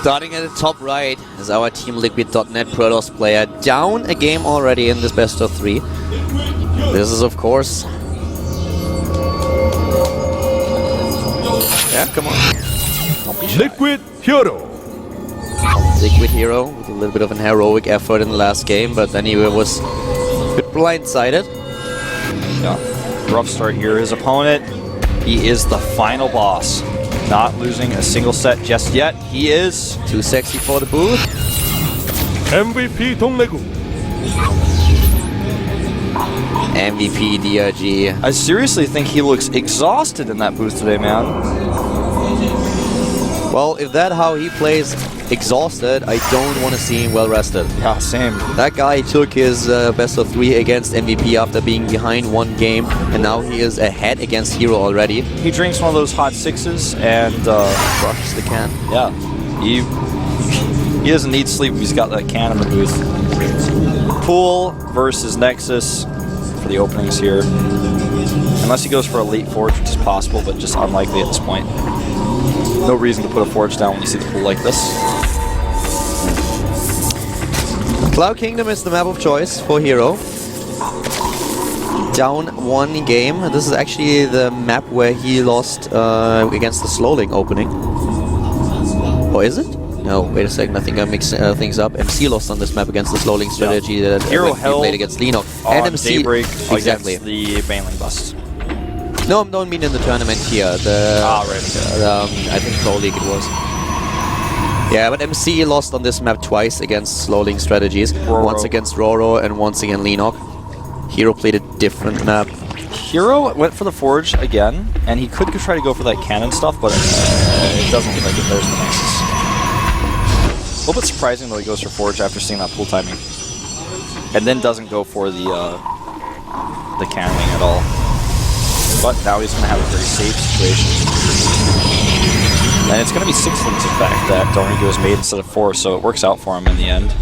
Starting at the top right is our Team Liquid.net Protoss player, down a game already in this best of 3. This is, of course... Yeah, come on. Don't be shy. Liquid Hero. Liquid Hero with a little bit of an heroic effort in the last game, but then he was a bit blindsided. Yeah, rough start here. His opponent, he is the final boss. Not losing a single set just yet. He is too sexy for the booth. MVP DongRaeGu. MVP DRG. I seriously think he looks exhausted in that booth today, man. Well, if that's how he plays exhausted, I don't want to see him well rested. Yeah, same. That guy took his best of 3 against MVP after being behind 1 game, and now he is ahead against Hero already. He drinks one of those hot 6s and crushes the can. Yeah, he doesn't need sleep if he's got that can in the booth. Pool versus Nexus for the openings here. Unless he goes for a late forge, which is possible, but just unlikely at this point. No reason to put a forge down when you see the pool like this. Cloud Kingdom is the map of choice for Hero. Down 1 game. This is actually the map where he lost against the Slowling opening. Or is it? No, wait a second. I think I mixed things up. MC lost on this map against the Slowling strategy that Hero held played against Lino. And MC Daybreak exactly against the Baneling Bust. No, I don't mean in the tournament here. The I think Pro League it was. Yeah, but MC lost on this map twice against Slowling strategies. Roro. Once against Roro and once against Lenok. Hero played a different map. Hero went for the forge again, and he could try to go for that cannon stuff, but it doesn't look like it. There's the Nexus. A little bit surprising though he goes for forge after seeing that pool timing, and then doesn't go for the cannoning at all. But now he's going to have a very safe situation. And it's going to be 6 links, in fact, that DongRaeGu has made instead of 4, so it works out for him in the end.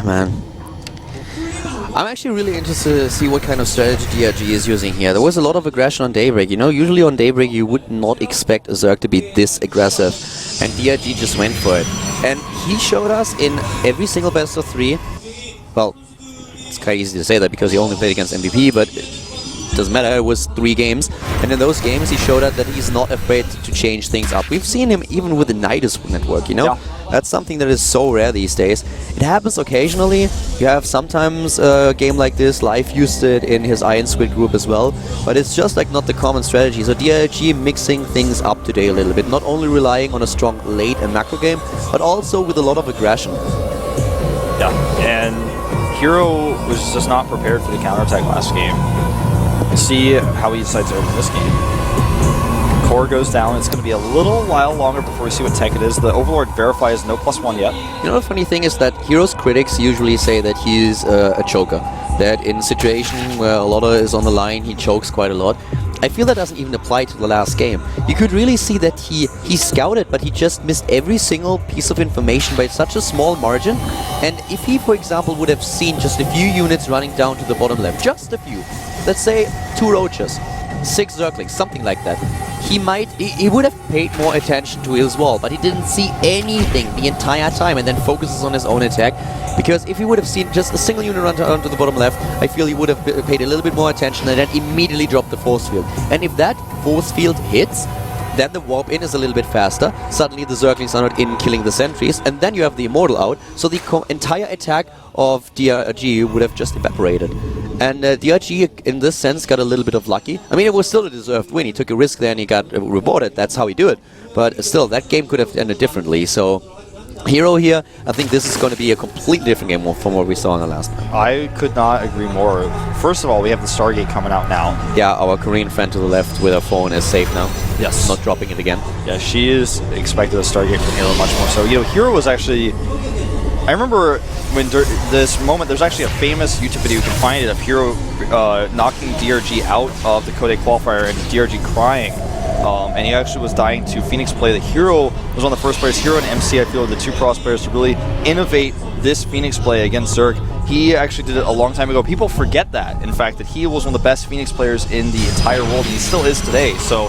Man. I'm actually really interested to see what kind of strategy DRG is using here. There was a lot of aggression on Daybreak. You know, usually on Daybreak you would not expect a Zerg to be this aggressive. And DRG just went for it. And he showed us in every single best of 3, well, it's kind of easy to say that because he only played against MVP, but it doesn't matter, it was 3 games. And in those games he showed us that he's not afraid to change things up. We've seen him even with the Nidus network, you know? Yeah. That's something that is so rare these days. It happens occasionally. You have sometimes a game like this. Life used it in his Iron Squid group as well. But it's just like not the common strategy. So DRG mixing things up today a little bit. Not only relying on a strong late and macro game, but also with a lot of aggression. Yeah, and Hero was just not prepared for the counterattack last game. We'll see how he decides to open this game. Core goes down. It's going to be a little while longer before we see what tech it is. The Overlord Verify is no +1 yet. You know, the funny thing is that Hero's critics usually say that he's a choker. That in a situation where a lot is on the line, he chokes quite a lot. I feel that doesn't even apply to the last game. You could really see that he scouted, but he just missed every single piece of information by such a small margin. And if he, for example, would have seen just a few units running down to the bottom left, just a few, let's say 2 roaches, 6 zerglings, something like that, he would have paid more attention to his wall, but he didn't see anything the entire time and then focuses on his own attack. Because if he would have seen just a single unit run to the bottom left, I feel he would have paid a little bit more attention and then immediately dropped the force field. And if that force field hits, then the warp in is a little bit faster. Suddenly the Zerglings are not in killing the sentries, and then you have the Immortal out, so the entire attack of DRG would have just evaporated. And DRG, in this sense, got a little bit of lucky. I mean, it was still a deserved win. He took a risk there and he got rewarded. That's how he do it. But still, that game could have ended differently. So Hero here, I think this is going to be a completely different game from what we saw in the last time. I could not agree more. First of all, we have the Stargate coming out now. Yeah, our Korean friend to the left with her phone is safe now. Yes. Not dropping it again. Yeah, she is expected a Stargate from Hero much more so. You know, Hero was actually... I remember when this moment, there's actually a famous YouTube video, you can find it, of Hero knocking DRG out of the Code A qualifier and DRG crying. And he actually was dying to Phoenix play. The Hero was one of the first players, Hero and MC, I feel, are the 2 Protoss players to really innovate this Phoenix play against Zerg. He actually did it a long time ago. People forget that, in fact, that he was one of the best Phoenix players in the entire world, and he still is today. So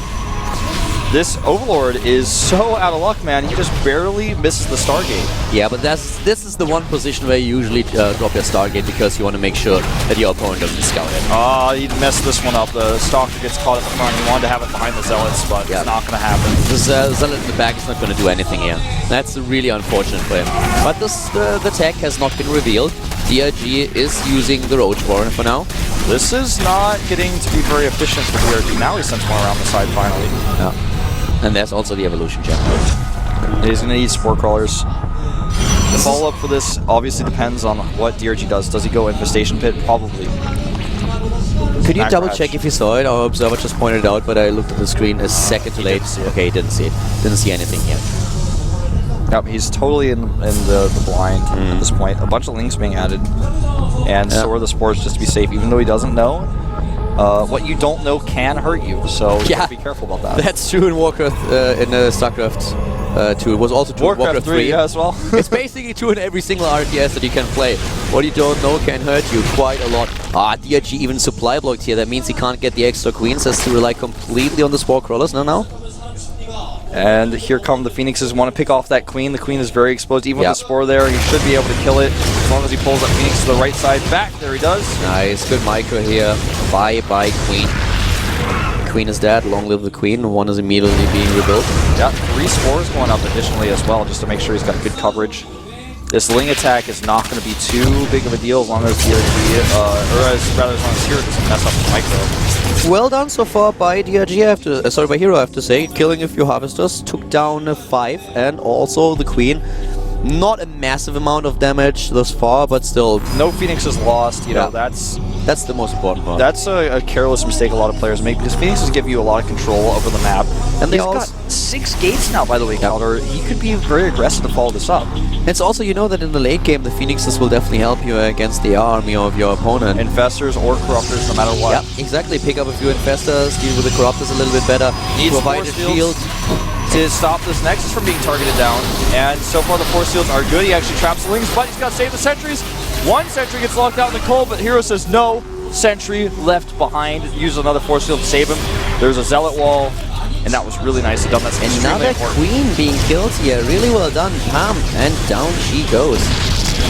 This Overlord is so out of luck, man. He just barely misses the Stargate. Yeah, but this is the one position where you usually drop your Stargate because you want to make sure that your opponent doesn't scout it. Oh, he messed this one up. The Stalker gets caught at the front. He wanted to have it behind the Zealots, but it's not going to happen. The Zealot in the back is not going to do anything here. That's really unfortunate for him. But the tech has not been revealed. DRG is using the Roach Warren for now. This is not getting to be very efficient for DRG. Now he sends one around the side finally. Yeah. And there's also the Evolution Gem. He's going to need Spore Crawlers. The follow-up for this obviously depends on what DRG does. Does he go Infestation Pit? Probably. Could you double check if you saw it? Our observer just pointed it out, but I looked at the screen a second too late. Okay, he didn't see it. Didn't see anything yet. Yep, he's totally in the blind at this point. A bunch of links being added. And so are the Spores just to be safe, even though he doesn't know. What you don't know can hurt you, so you have to be careful about that. That's true in Warcraft, in StarCraft 2. It was also true in Warcraft 3 as well. It's basically true in every single RTS that you can play. What you don't know can hurt you quite a lot. DRG even supply blocked here. That means he can't get the extra queens, has to rely completely on the Spore Crawlers now. And here come the Phoenixes, want to pick off that queen. The queen is very exposed. Even with the Spore there, he should be able to kill it as long as he pulls that Phoenix to the right side back. There he does. Nice, good micro here. Bye-bye, queen. Queen is dead. Long live the queen. One is immediately being rebuilt. Yeah, 3 Spores going up additionally as well, just to make sure he's got good coverage. This Ling attack is not going to be too big of a deal as long as DRG, as long as Hero doesn't mess up the micro. Well done so far by DRG, by Hero I have to say. Killing a few Harvesters, took down 5, and also the Queen. Not a massive amount of damage thus far, but still. No Phoenixes lost, you know, that's the most important part. That's a careless mistake a lot of players make, because Phoenixes give you a lot of control over the map. And they've got 6 gates now, by the way, Calder. He could be very aggressive to follow this up. It's also, you know that in the late game, the Phoenixes will definitely help you against the army of your opponent. Infestors or Corruptors, no matter what. Yeah, exactly. Pick up a few Infestors, deal with the Corruptors a little bit better. Provide a shield to stop this Nexus from being targeted down. And so far the Force Shields are good. He actually traps the Lings, but he's got to save the Sentries. One Sentry gets locked out in the cold, but Hero says no. Sentry left behind. Use another Force Shield to save him. There's a Zealot wall. And that was really nicely done. That's another Queen being killed here. Really well done. Pam, and down she goes.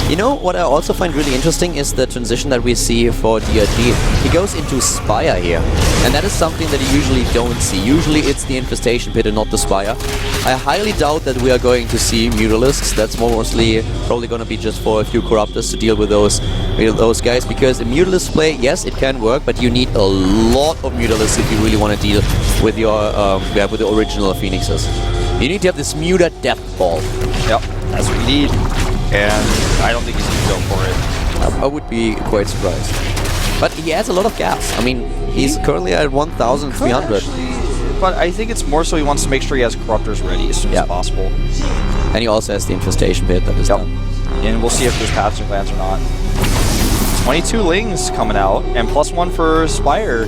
You know, what I also find really interesting is the transition that we see for DRG. He goes into Spire here. And that is something that you usually don't see. Usually it's the Infestation Pit and not the Spire. I highly doubt that we are going to see Mutalisks. That's mostly probably going to be just for a few Corruptors to deal with those guys. Because a Mutalisk play, yes, it can work, but you need a lot of Mutalisks if you really want to deal with your with the original Phoenixes. You need to have this Muta Death Ball. Yep, that's what you need. And I don't think he's going to go for it. I would be quite surprised. But he has a lot of gas. I mean, he's currently at 1,300. But I think it's more so he wants to make sure he has Corruptors ready as soon as possible. And he also has the Infestation Pit that is done. And we'll see if there's Pathogen Glands or not. 22 Lings coming out, and +1 for Spire.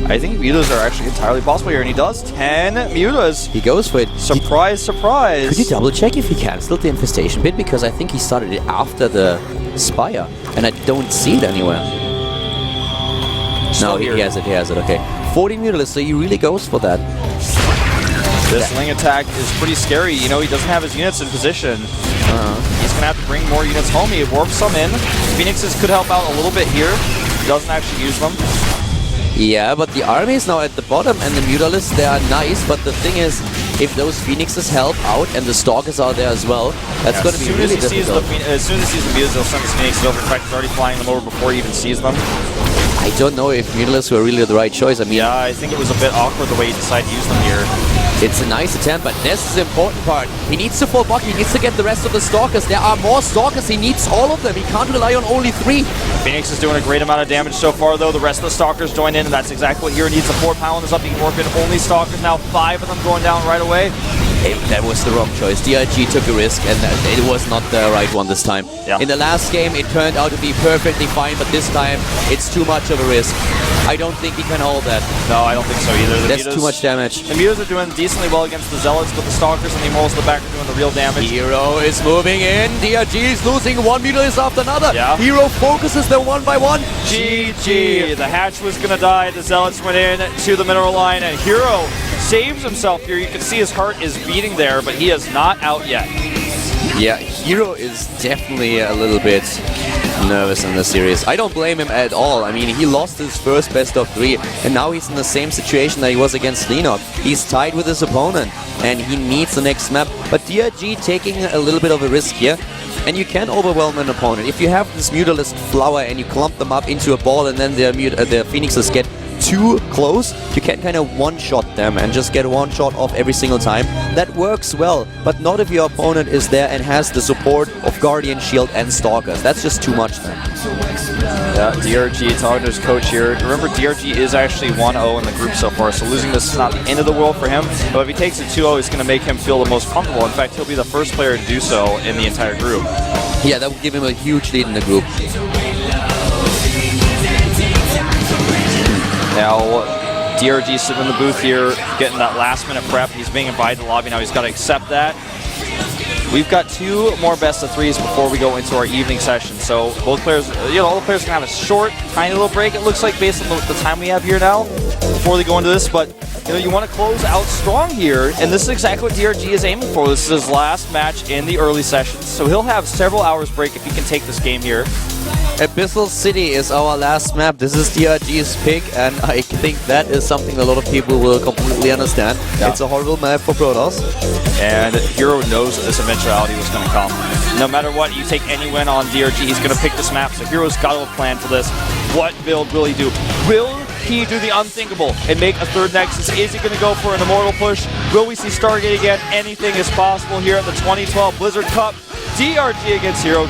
I think Mutas are actually entirely possible here, and he does 10 Mutas. He goes for it. Surprise, surprise. Could you double check if he cancelled the Infestation Pit? Because I think he started it after the Spire, and I don't see it anywhere. No, he has it, okay. 40 Mutalisks, so he really goes for that. This Ling attack is pretty scary. You know, he doesn't have his units in position. He's going to have to bring more units home. He warps some in. Phoenixes could help out a little bit here. He doesn't actually use them. Yeah, but the army is now at the bottom, and the Mutalisks, they are nice, but the thing is, if those Phoenixes help out, and the Stalkers are there as well, that's going to be really difficult. As soon as he sees the Mutas, he'll send his Phoenixes over. In fact, he's already flying them over before he even sees them. I don't know if Mutalisks were really the right choice. I mean, yeah, I think it was a bit awkward the way he decided to use them here. It's a nice attempt, but this is the important part. He needs to fall back, he needs to get the rest of the Stalkers. There are more Stalkers, he needs all of them. He can't rely on only 3. Phoenix is doing a great amount of damage so far, though. The rest of the Stalkers join in, and that's exactly what Hero needs. The 4 Paladins up, he can work in only Stalkers now. 5 of them going down right away. That was the wrong choice. DRG took a risk, and it was not the right one this time. Yeah. In the last game, it turned out to be perfectly fine, but this time, it's too much of a risk. I don't think he can hold that. No, I don't think so either. That's too much damage. The Mutas are doing decently well against the Zealots, but the Stalkers and the Immortals in the back are doing the real damage. Hero is moving in. DRG is losing one Mutalist after another. Yeah. Hero focuses them one by one. GG. The hatch was going to die. The Zealots went in to the mineral line, and Hero saves himself here. You can see his heart is beating there, but he is not out yet. Yeah, Hero is definitely a little bit nervous in this series. I don't blame him at all. I mean, he lost his first best of 3, and now he's in the same situation that he was against Lenok. He's tied with his opponent, and he needs the next map. But DRG taking a little bit of a risk here, and you can overwhelm an opponent. If you have this Mutalisk flower and you clump them up into a ball, and then the Phoenixes get too close, you can kind of one-shot them and just get one shot off every single time. That works well, but not if your opponent is there and has the support of Guardian Shield and Stalkers. That's just too much then. Yeah, DRG talking to his coach here. Remember, DRG is actually 1-0 in the group so far, so losing this is not the end of the world for him, but if he takes it 2-0, it's going to make him feel the most comfortable. In fact, he'll be the first player to do so in the entire group. Yeah, that would give him a huge lead in the group. Now, DRG sitting in the booth here, getting that last-minute prep. He's being invited to the lobby now. He's got to accept that. We've got 2 more best of 3s before we go into our evening session. So both players, all the players are going to have a short, tiny little break, it looks like, based on the time we have here now before they go into this. But, you want to close out strong here, and this is exactly what DRG is aiming for. This is his last match in the early sessions, so he'll have several hours break if he can take this game here. Abyssal City is our last map. This is DRG's pick, and I think that is something a lot of people will completely understand. Yeah. It's a horrible map for Protoss. And Hero knows that this eventuality was going to come. No matter what, you take any win on DRG, he's going to pick this map, so Hero's got a plan for this. What build will he do? Will he do the unthinkable and make a 3rd Nexus? Is he going to go for an Immortal push? Will we see Stargate again? Anything is possible here at the 2012 Blizzard Cup. DRG against Hero.